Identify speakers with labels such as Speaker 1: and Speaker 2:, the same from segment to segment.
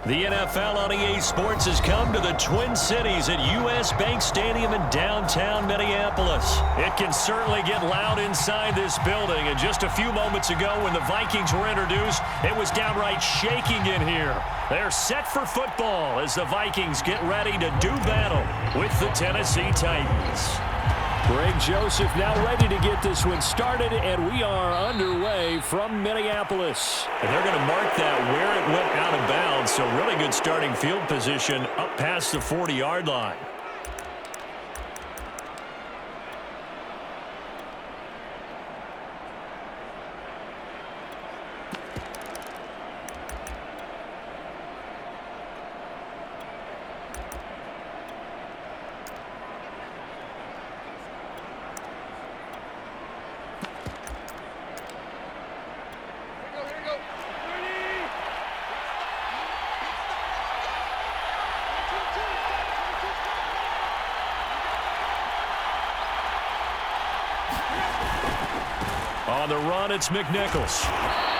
Speaker 1: The NFL on EA Sports has come to the Twin Cities at U.S. Bank Stadium in downtown Minneapolis. It can certainly get loud inside this building, and just a few moments ago when the Vikings were introduced, it was downright shaking in here. They're set for football as the Vikings get ready to do battle with the Tennessee Titans. Greg Joseph now ready to get this one started, and we are underway from Minneapolis. And they're going to mark that where it went out of bounds, so really good starting field position up past the 40-yard line. On the run, it's McNichols.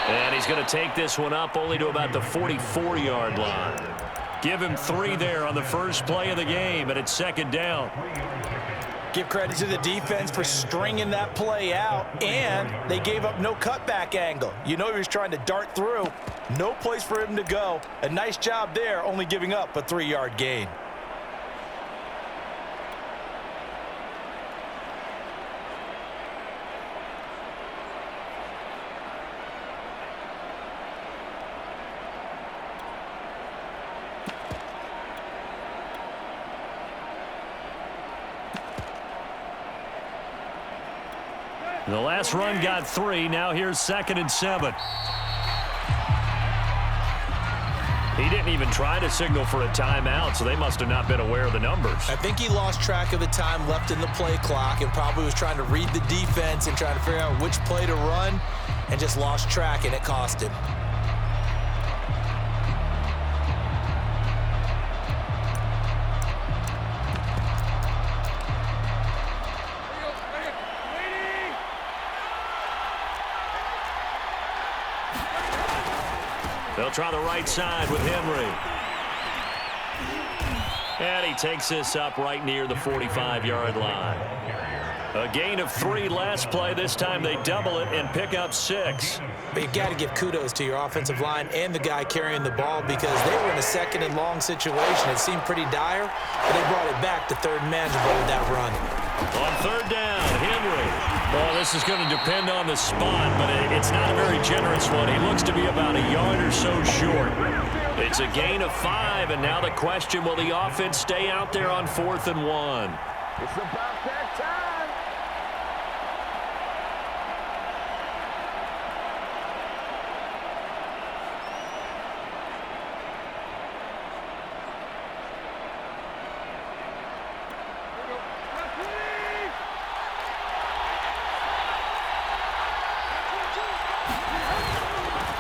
Speaker 1: And he's going to take this one up only to about the 44-yard line. Give him 3 there on the first play of the game, and it's second down.
Speaker 2: Give credit to the defense for stringing that play out, and they gave up no cutback angle. You know he was trying to dart through. No place for him to go. A nice job there, only giving up a 3-yard gain.
Speaker 1: The last run got 3. Now here's 2nd and 7. He didn't even try to signal for a timeout, so they must have not been aware of the numbers.
Speaker 2: I think he lost track of the time left in the play clock and probably was trying to read the defense and trying to figure out which play to run and just lost track, and it cost him.
Speaker 1: They'll try the right side with Henry. And he takes this up right near the 45-yard line. A gain of 3 last play. This time they double it and pick up 6.
Speaker 2: But you've got to give kudos to your offensive line and the guy carrying the ball because they were in a 2nd and long situation. It seemed pretty dire, but they brought it back to third and manageable with that run.
Speaker 1: On 3rd down, Henry. Well, this is going to depend on the spot, but it's not a very generous one. He looks to be about a yard or so short. It's a gain of 5, and now the question, will the offense stay out there on 4th and 1?
Speaker 3: It's about that time.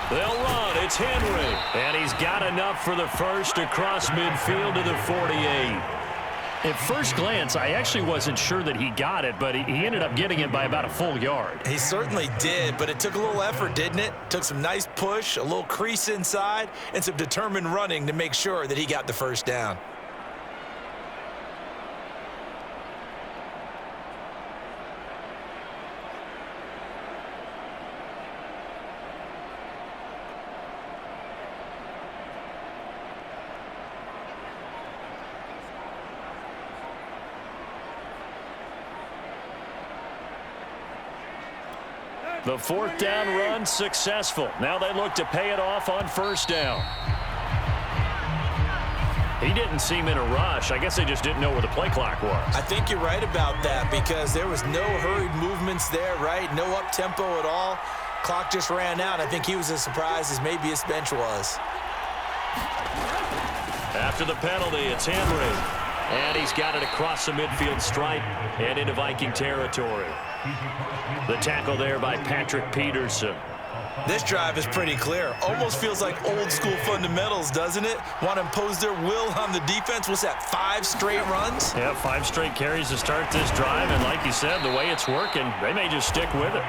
Speaker 1: They'll run. It's Henry. And he's got enough for the first across midfield to the 48. At first glance, I actually wasn't sure that he got it, but he ended up getting it by about a full yard.
Speaker 2: He certainly did, but it took a little effort, didn't it? Took some nice push, a little crease inside, and some determined running to make sure that he got the first down.
Speaker 1: The 4th down run successful. Now they look to pay it off on 1st down. He didn't seem in a rush. I guess they just didn't know where the play clock was.
Speaker 2: I think you're right about that because there was no hurried movements there, right? No up-tempo at all. Clock just ran out. I think he was as surprised as maybe his bench was.
Speaker 1: After the penalty, it's Henry. And he's got it across the midfield stripe and into Viking territory. The tackle there by Patrick Peterson.
Speaker 2: This drive is pretty clear. Almost feels like old school fundamentals, doesn't it? Want to impose their will on the defense. What's that, 5 straight runs?
Speaker 1: Yeah, 5 straight carries to start this drive. And like you said, the way it's working, they may just stick with it.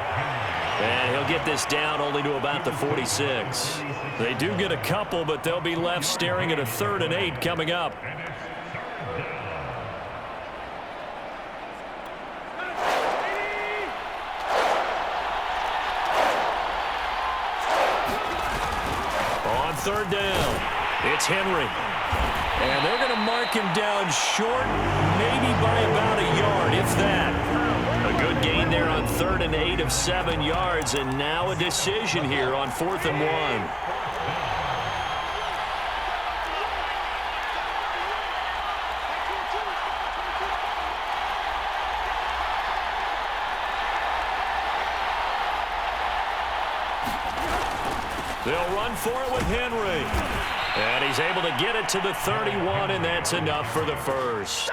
Speaker 1: And he'll get this down only to about the 46. They do get a couple, but they'll be left staring at a 3rd and 8 coming up. On 3rd down, it's Henry. And they're going to mark him down short, maybe by about a yard, if that. A good gain there on 3rd and 8 of 7 yards, and now a decision here on 4th and 1. They'll run for it with Henry. And he's able to get it to the 31, and that's enough for the first.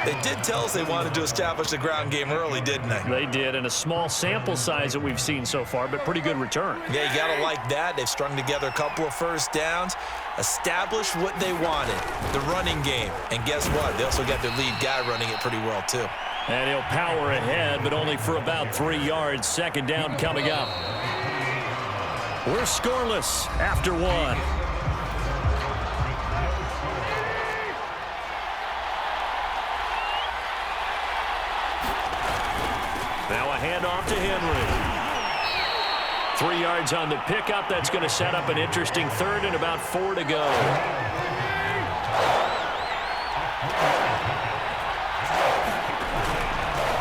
Speaker 2: They did tell us they wanted to establish the ground game early, didn't they?
Speaker 1: They did, and a small sample size that we've seen so far, but pretty good return.
Speaker 2: Yeah, you got to like that. They've strung together a couple of first downs, established what they wanted, the running game. And guess what? They also got their lead guy running it pretty well, too.
Speaker 1: And he'll power ahead, but only for about 3 yards. 2nd down coming up. We're scoreless after 1. Now a handoff to Henry. 3 yards on the pickup. That's going to set up an interesting 3rd and about 4 to go.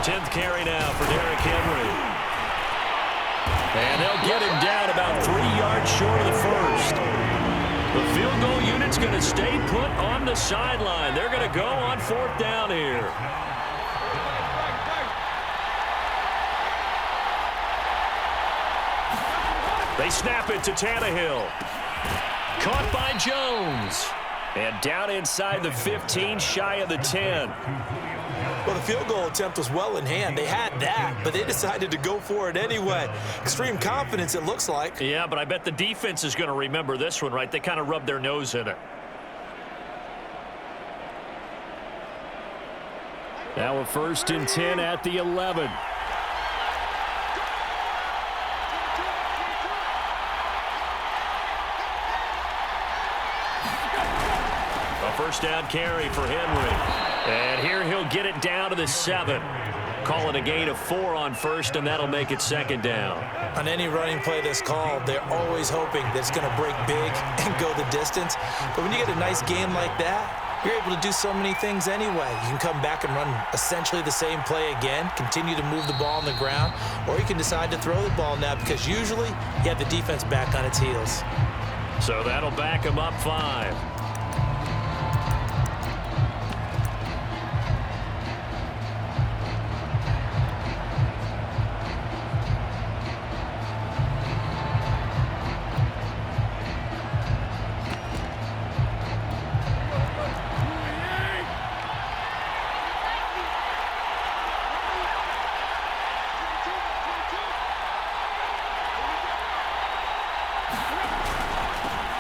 Speaker 1: Tenth carry now for Derrick Henry. And they'll get him down about 3 yards short of the first. The field goal unit's going to stay put on the sideline. They're going to go on 4th down here. They snap it to Tannehill. Caught by Jones. And down inside the 15, shy of the 10.
Speaker 2: Well, the field goal attempt was well in hand. They had that, but they decided to go for it anyway. Extreme confidence, it looks like.
Speaker 1: Yeah, but I bet the defense is going to remember this one, right? They kind of rubbed their nose in it. Now a 1st and 10 at the 11. A 1st down carry for Henry. And here he'll get it down to the 7. Call it a gain of 4 on 1st, and that'll make it 2nd down.
Speaker 2: On any running play that's called, they're always hoping that it's going to break big and go the distance. But when you get a nice game like that, you're able to do so many things anyway. You can come back and run essentially the same play again, continue to move the ball on the ground, or you can decide to throw the ball now because usually you have the defense back on its heels.
Speaker 1: So that'll back him up 5.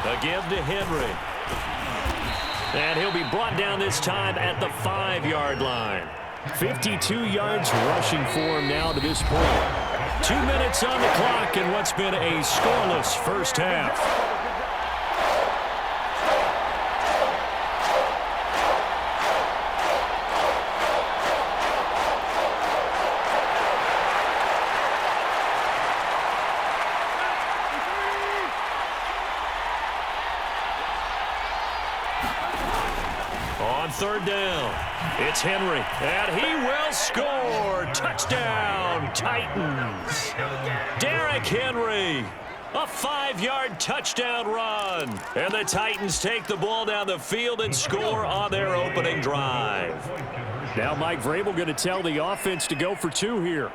Speaker 1: A give to Henry. And he'll be brought down this time at the 5-yard line. 52 yards rushing for him now to this point. 2 minutes on the clock in what's been a scoreless first half. On 3rd down, it's Henry, and he will score. Touchdown, Titans. Derrick Henry, a 5-yard touchdown run. And the Titans take the ball down the field and score on their opening drive. Now Mike Vrabel going to tell the offense to go for 2 here.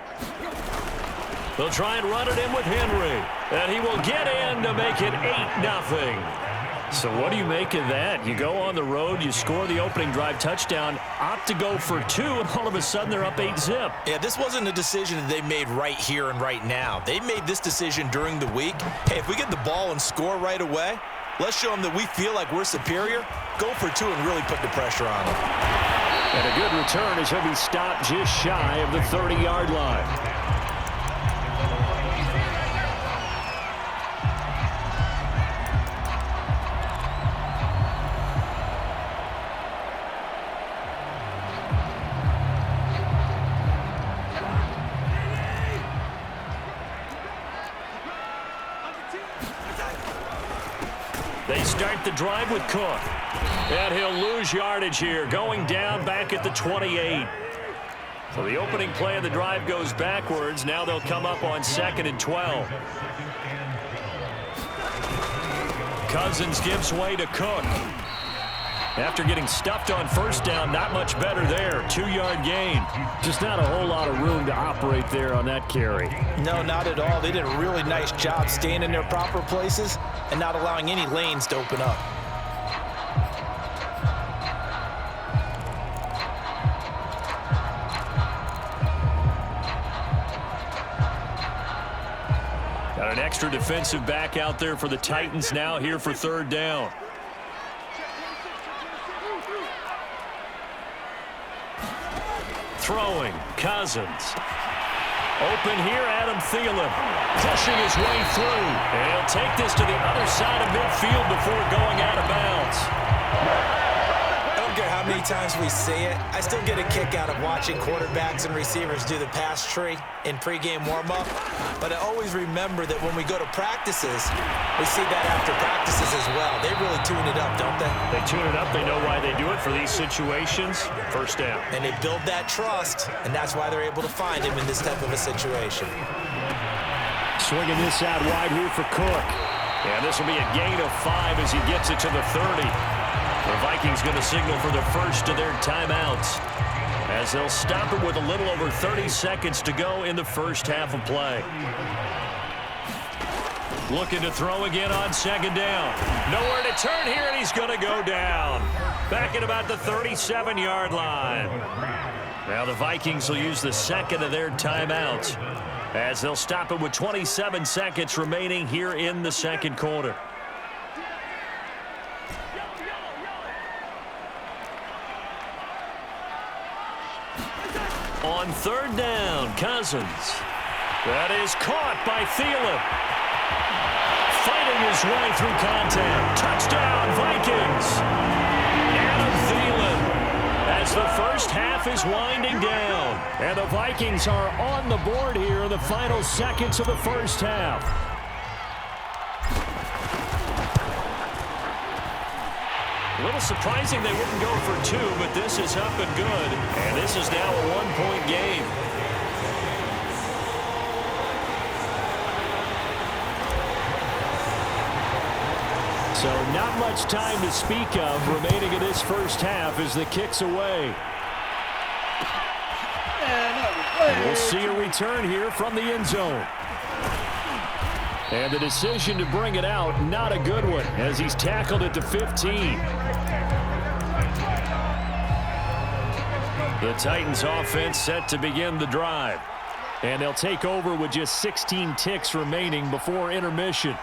Speaker 1: They'll try and run it in with Henry, and he will get in to make it 8-0. So what do you make of that? You go on the road, you score the opening drive touchdown, opt to go for 2, and all of a sudden they're up 8-zip.
Speaker 2: Yeah, this wasn't a decision that they made right here and right now. They made this decision during the week. Hey, if we get the ball and score right away, let's show them that we feel like we're superior. Go for 2 and really put the pressure on them.
Speaker 1: And a good return as he'll be stopped just shy of the 30-yard line. They start the drive with Cook. And he'll lose yardage here, going down back at the 28. So the opening play of the drive goes backwards. Now they'll come up on 2nd and 12. Cousins gives way to Cook. After getting stuffed on first down, not much better there. 2-yard gain.
Speaker 4: Just not a whole lot of room to operate there on that carry.
Speaker 2: No, not at all. They did a really nice job staying in their proper places and not allowing any lanes to open up.
Speaker 1: Got an extra defensive back out there for the Titans now here for 3rd down. Throwing, Cousins. Open here, Adam Thielen. Pushing his way through. And he'll take this to the other side of midfield before going out of bounds.
Speaker 2: I don't care how many times we see it. I still get a kick out of watching quarterbacks and receivers do the pass tree in pregame warm-up. But I always remember that when we go to practices, we see that after practices as well. They really tune it up, don't they?
Speaker 1: They tune it up. They know why they do it for these situations. First down.
Speaker 2: And they build that trust, and that's why they're able to find him in this type of a situation.
Speaker 4: Swinging this out wide here for Cook.
Speaker 1: And this will be a gain of 5 as he gets it to the 30. The Vikings going to signal for the first of their timeouts as they'll stop it with a little over 30 seconds to go in the first half of play. Looking to throw again on 2nd down. Nowhere to turn here, and he's going to go down. Back at about the 37-yard line. Now the Vikings will use the second of their timeouts as they'll stop it with 27 seconds remaining here in the second quarter. On 3rd down, Cousins. That is caught by Thielen. Fighting his way through contact. Touchdown, Vikings. Adam Thielen as the first half is winding down.
Speaker 4: And the Vikings are on the board here in the final seconds of the first half.
Speaker 1: A little surprising they wouldn't go for 2, but this is up and good. And this is now a 1-point game.
Speaker 4: So not much time to speak of remaining in this first half as the kick's away. And we'll see a return here from the end zone. And the decision to bring it out, not a good one, as he's tackled at the 15.
Speaker 1: The Titans offense set to begin the drive.
Speaker 4: And they'll take over with just 16 ticks remaining before intermission.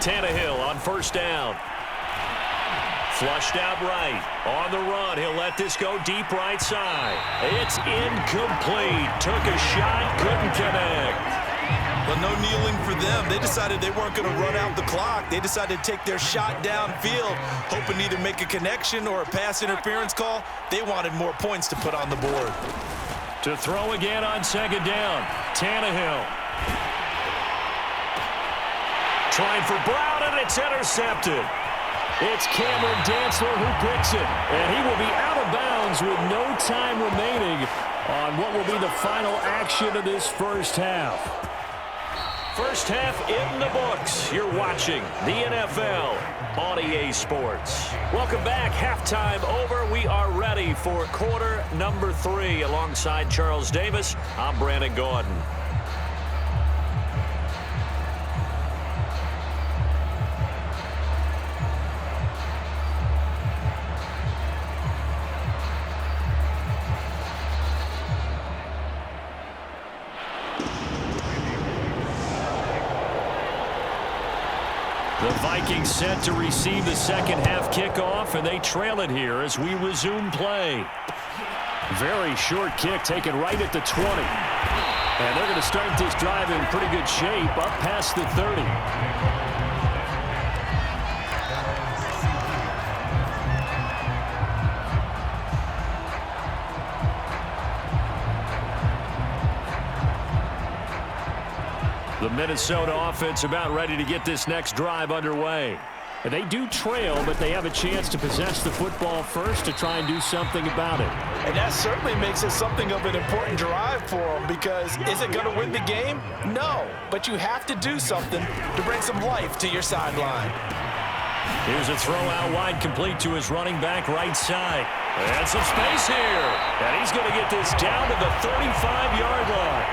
Speaker 1: Tannehill on 1st down. Flushed out right. On the run, he'll let this go deep right side. It's incomplete. Took a shot, couldn't connect.
Speaker 2: Well, no kneeling for them. They decided they weren't going to run out the clock. They decided to take their shot downfield, hoping to either make a connection or a pass interference call. They wanted more points to put on the board.
Speaker 1: To throw again on 2nd down. Tannehill. Trying for Brown, and it's intercepted. It's Cameron Dantzler who picks it. And he will be out of bounds with no time remaining on what will be the final action of this first half. First half in the books. You're watching the NFL on EA Sports. Welcome back. Halftime over. We are ready for quarter number 3. Alongside Charles Davis, I'm Brandon Gordon. The Vikings set to receive the second half kickoff, and they trail it here as we resume play.
Speaker 4: Very short kick taken right at the 20. And they're going to start this drive in pretty good shape up past the 30.
Speaker 1: Minnesota offense about ready to get this next drive underway.
Speaker 4: They do trail, but they have a chance to possess the football first to try and do something about it.
Speaker 2: And that certainly makes it something of an important drive for them, because is it going to win the game? No, but you have to do something to bring some life to your sideline.
Speaker 1: Here's a throw out wide, complete to his running back right side. And some space here. And he's going to get this down to the 35-yard line.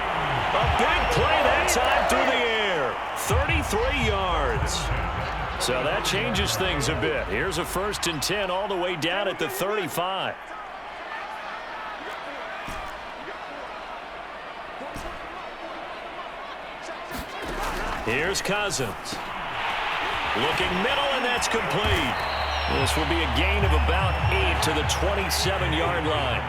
Speaker 1: A big play that time through the air. 33 yards. So that changes things a bit. Here's a 1st and 10 all the way down at the 35. Here's Cousins. Looking middle, and that's complete. This will be a gain of about 8 to the 27-yard line.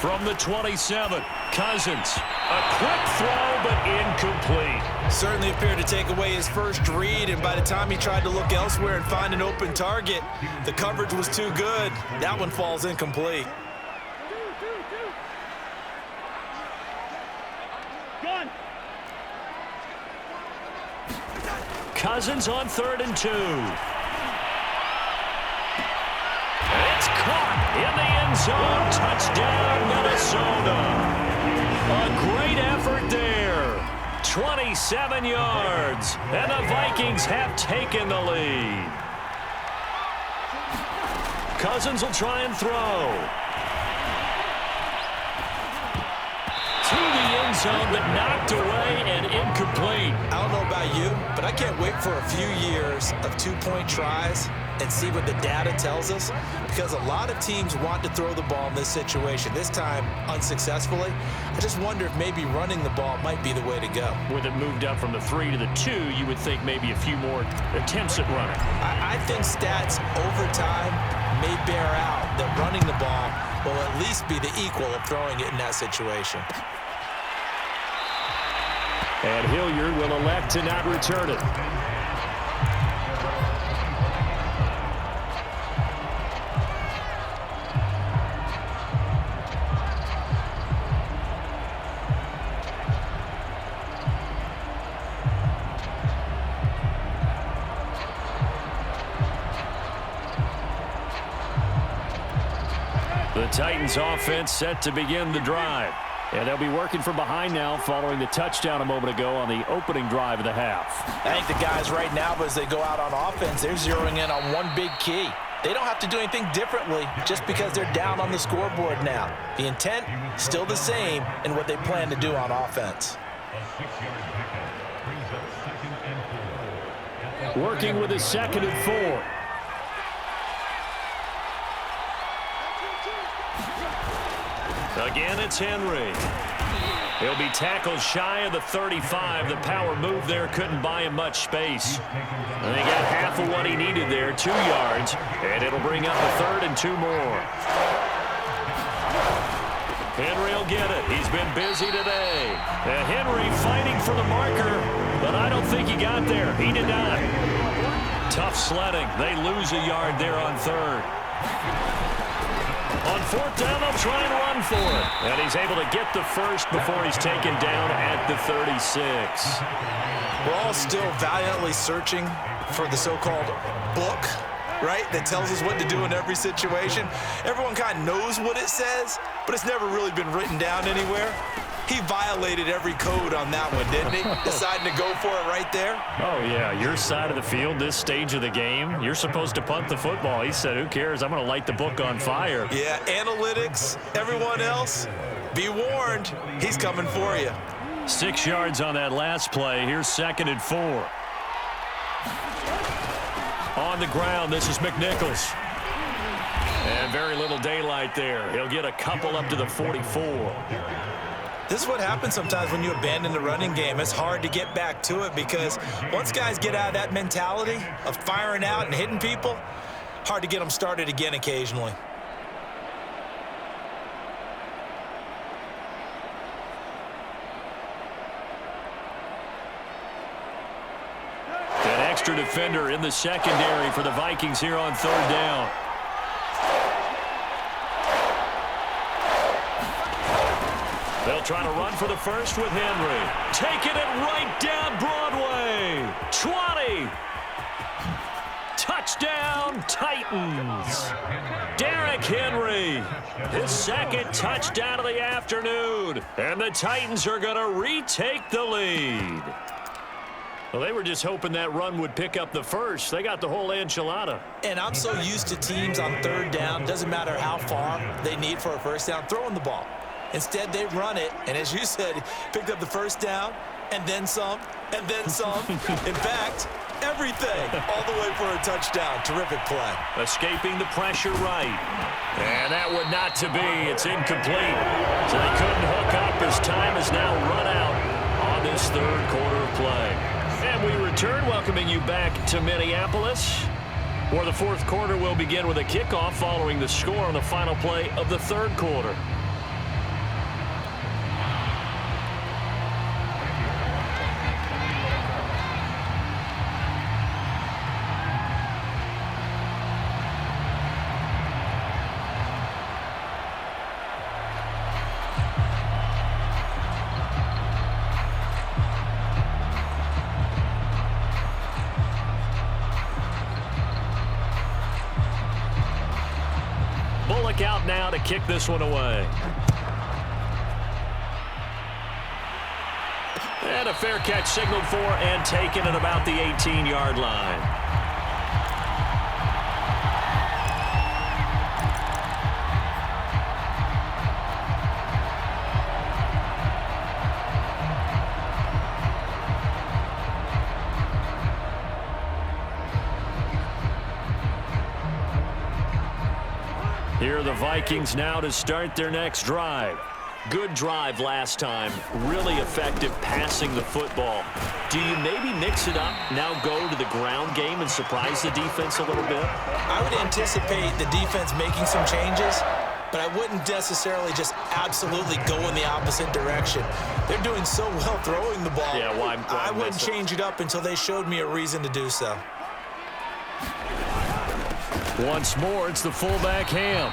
Speaker 1: From the 27, Cousins. A quick throw, but incomplete.
Speaker 2: Certainly appeared to take away his first read, and by the time he tried to look elsewhere and find an open target, the coverage was too good. That one falls incomplete.
Speaker 1: Cousins on 3rd and 2. It's caught in the end zone. Touchdown, Minnesota. A great effort there. 27 yards, and the Vikings have taken the lead. Cousins will try and throw. To the end zone, but knocked away and incomplete.
Speaker 2: I don't know about you, but I can't wait for a few years of two-point tries and see what the data tells us, because a lot of teams want to throw the ball in this situation, this time unsuccessfully. I just wonder if maybe running the ball might be the way to go.
Speaker 1: With it moved up from the 3 to the 2, you would think maybe a few more attempts at running.
Speaker 2: I think stats over time may bear out that running the ball will at least be the equal of throwing it in that situation.
Speaker 4: And Hilliard will elect to not return it.
Speaker 1: The Titans offense set to begin the drive.
Speaker 4: And they'll be working from behind now following the touchdown a moment ago on the opening drive of the half.
Speaker 2: I think the guys right now, as they go out on offense, they're zeroing in on one big key. They don't have to do anything differently just because they're down on the scoreboard now. The intent, still the same in what they plan to do on offense.
Speaker 4: Working with a 2nd and 4.
Speaker 1: Again, it's Henry. He'll be tackled shy of the 35. The power move there couldn't buy him much space. And they got half of what he needed there, 2 yards, and it'll bring up a 3rd and 2 more. Henry will get it. He's been busy today. And Henry fighting for the marker, but I don't think he got there. He did not. Tough sledding. They lose a yard there on 3rd. On 4th down, they'll try and run for it. And he's able to get the first before he's taken down at the 36.
Speaker 2: We're all still valiantly searching for the so-called book, right, that tells us what to do in every situation. Everyone kind of knows what it says, but it's never really been written down anywhere. He violated every code on that one, didn't he? Deciding to go for it right there.
Speaker 1: Oh, yeah, your side of the field, this stage of the game, you're supposed to punt the football. He said, who cares? I'm going to light the book on fire.
Speaker 2: Yeah, analytics, everyone else, be warned, he's coming for you.
Speaker 1: 6 yards on that last play. Here's 2nd and 4. On the ground, this is McNichols. And very little daylight there. He'll get a couple up to the 44.
Speaker 2: This is what happens sometimes when you abandon the running game. It's hard to get back to it because once guys get out of that mentality of firing out and hitting people, hard to get them started again occasionally.
Speaker 1: An extra defender in the secondary for the Vikings here on 3rd down. They'll try to run for the first with Henry. Taking it right down Broadway. 20. Touchdown, Titans. Derrick Henry, his second touchdown of the afternoon. And the Titans are going to retake the lead. Well, they were just hoping that run would pick up the first. They got the whole enchilada.
Speaker 2: And I'm so used to teams on third down, doesn't matter how far they need for a first down, throwing the ball. Instead, they run it, and as you said, picked up the first down, and then some, and then some. In fact, everything all the way for a touchdown. Terrific play.
Speaker 1: Escaping the pressure right. And that would not to be. It's incomplete. So they couldn't hook up as time is now run out on this third quarter of play. And we return, welcoming you back to Minneapolis, where the fourth quarter will begin with a kickoff following the score on the final play of the third quarter. Out now to kick this one away. And a fair catch signaled for and taken at about the 18-yard line. Here are the Vikings now to start their next drive. Good drive last time. Really effective passing the football. Do you maybe mix it up, now go to the ground game and surprise the defense a little bit?
Speaker 2: I would anticipate the defense making some changes, but I wouldn't necessarily just absolutely go in the opposite direction. They're doing so well throwing the ball.
Speaker 1: Yeah, why
Speaker 2: I wouldn't change it up until they showed me a reason to do so.
Speaker 1: Once more, it's the fullback Ham.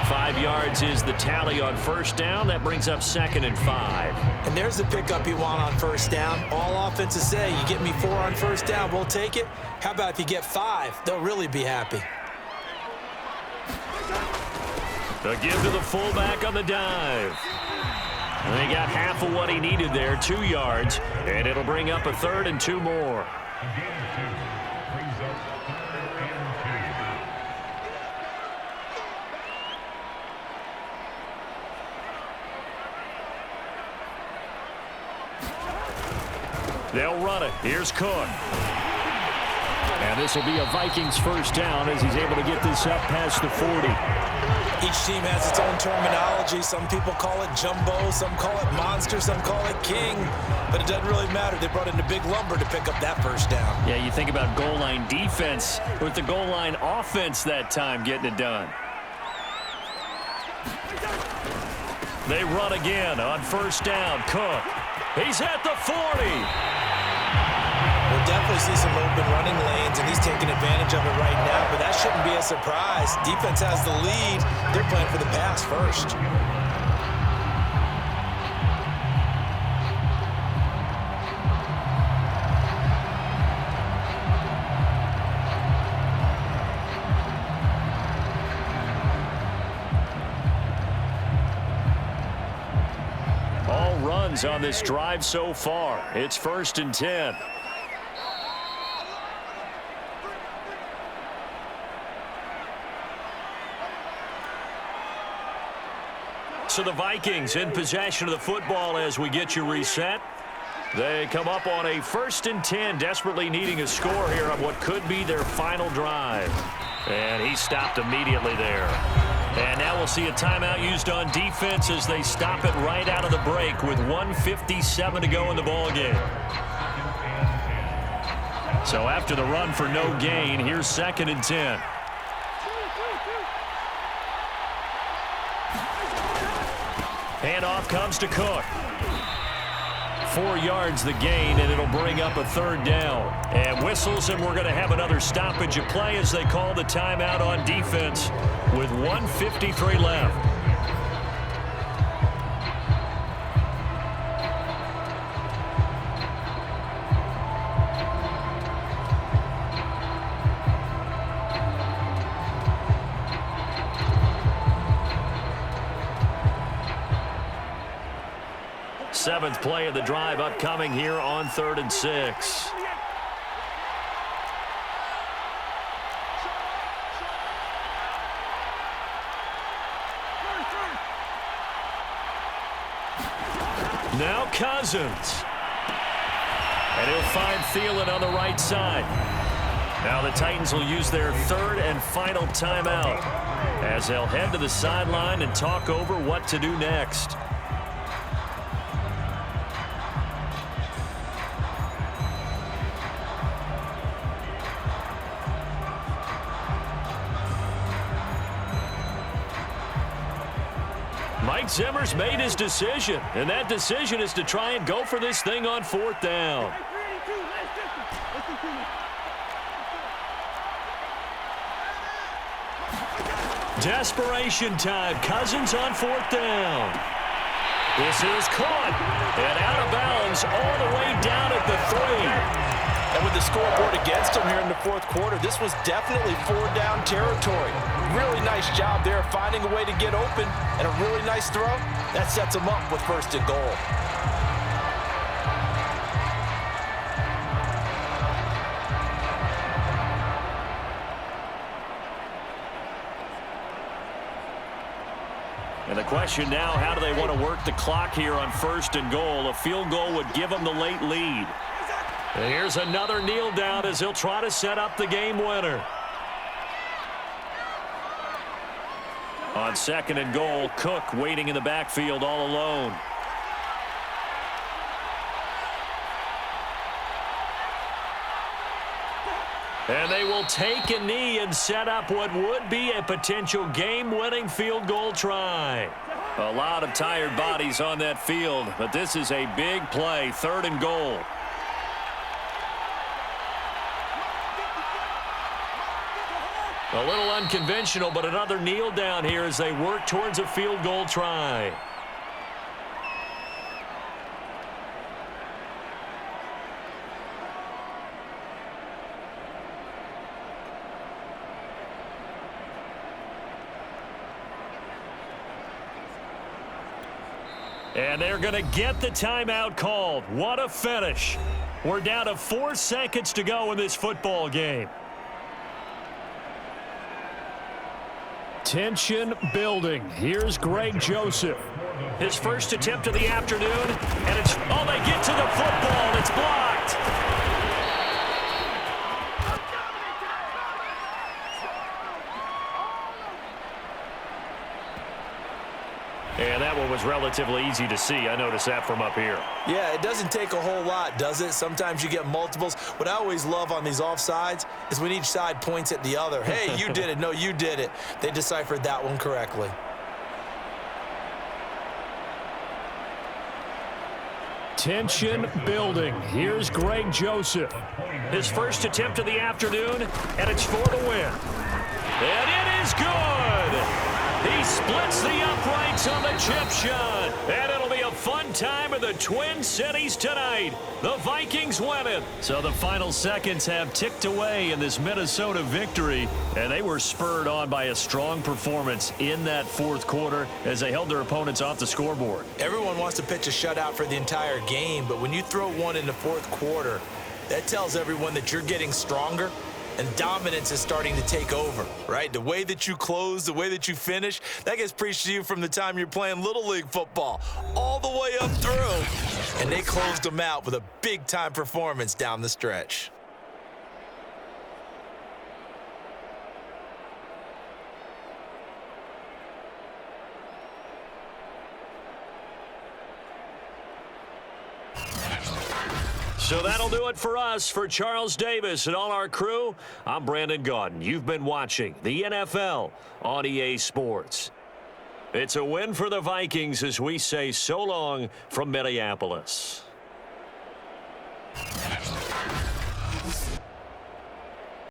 Speaker 1: 5 yards is the tally on first down. That brings up 2nd and 5.
Speaker 2: And there's the pickup you want on first down. All offenses say, you get me 4 on first down, we'll take it. How about if you get 5? They'll really be happy.
Speaker 1: The give to the fullback on the dive. And they got half of what he needed there, 2 yards. And it'll bring up a 3rd and 2 more. They'll run it. Here's Cook. And this will be a Vikings first down as he's able to get this up past the 40.
Speaker 2: Each team has its own terminology. Some people call it jumbo, some call it monster, some call it king. But it doesn't really matter. They brought in a big lumber to pick up that first down.
Speaker 1: Yeah, you think about goal line defense with the goal line offense that time getting it done. They run again on first down. Cook. He's at the 40.
Speaker 2: We'll definitely see some open running lanes, and he's taking advantage of it right now, but that shouldn't be a surprise. Defense has the lead. They're playing for the pass first.
Speaker 1: All runs on this drive so far. It's 1st and 10. So the Vikings in possession of the football as we get you reset. They come up on a 1st and 10, desperately needing a score here on what could be their final drive. And he stopped immediately there. And now we'll see a timeout used on defense as they stop it right out of the break with 1:57 to go in the ballgame. So after the run for no gain, here's 2nd and 10. Handoff comes to Cook. 4 yards the gain, and it'll bring up a 3rd down. And whistles, and we're going to have another stoppage of play as they call the timeout on defense with 1:53 left. 7th play of the drive upcoming here on 3rd and 6. Now Cousins. And he'll find Thielen on the right side. Now the Titans will use their 3rd and final timeout as they'll head to the sideline and talk over what to do next. Mike Zimmer's made his decision, and that decision is to try and go for this thing on 4th down. Desperation time. Cousins on 4th down. This is caught and out of bounds all the way down at the 3.
Speaker 2: And with the scoreboard against them here in the 4th quarter, this was definitely 4-down territory. Really nice job there finding a way to get open, and a really nice throw. That sets them up with 1st and goal.
Speaker 1: And the question now, how do they want to work the clock here on 1st and goal? A field goal would give them the late lead. And here's another kneel down as he'll try to set up the game winner. On 2nd and goal, Cook waiting in the backfield all alone. And they will take a knee and set up what would be a potential game-winning field goal try. A lot of tired bodies on that field, but this is a big play, 3rd and goal. A little unconventional, but another kneel down here as they work towards a field goal try. And they're going to get the timeout called. What a finish. We're down to 4 seconds to go in this football game. Tension building. Here's Greg Joseph. His first attempt of the afternoon, and it's, oh, they get to the football. It's blocked. And that one was relatively easy to see. I noticed that from up here.
Speaker 2: Yeah, it doesn't take a whole lot, does it? Sometimes you get multiples. What I always love on these offsides is when each side points at the other. Hey, you did it. No, you did it. They deciphered that one correctly.
Speaker 4: Tension building. Here's Greg Joseph.
Speaker 1: His first attempt of the afternoon, and it's for the win. And it is good. He splits the uprights on the chip shot. And it'll be a fun time in the Twin Cities tonight. The Vikings win it. So the final seconds have ticked away in this Minnesota victory. And they were spurred on by a strong performance in that 4th quarter as they held their opponents off the scoreboard.
Speaker 2: Everyone wants to pitch a shutout for the entire game, but when you throw one in the 4th quarter, that tells everyone that you're getting stronger. And dominance is starting to take over, right? The way that you close, the way that you finish, that gets preached to you from the time you're playing Little League football all the way up through. And they closed them out with a big-time performance down the stretch.
Speaker 1: So that'll do it for us. For Charles Davis and all our crew, I'm Brandon Gaudin. You've been watching the NFL on EA Sports. It's a win for the Vikings as we say so long from Minneapolis.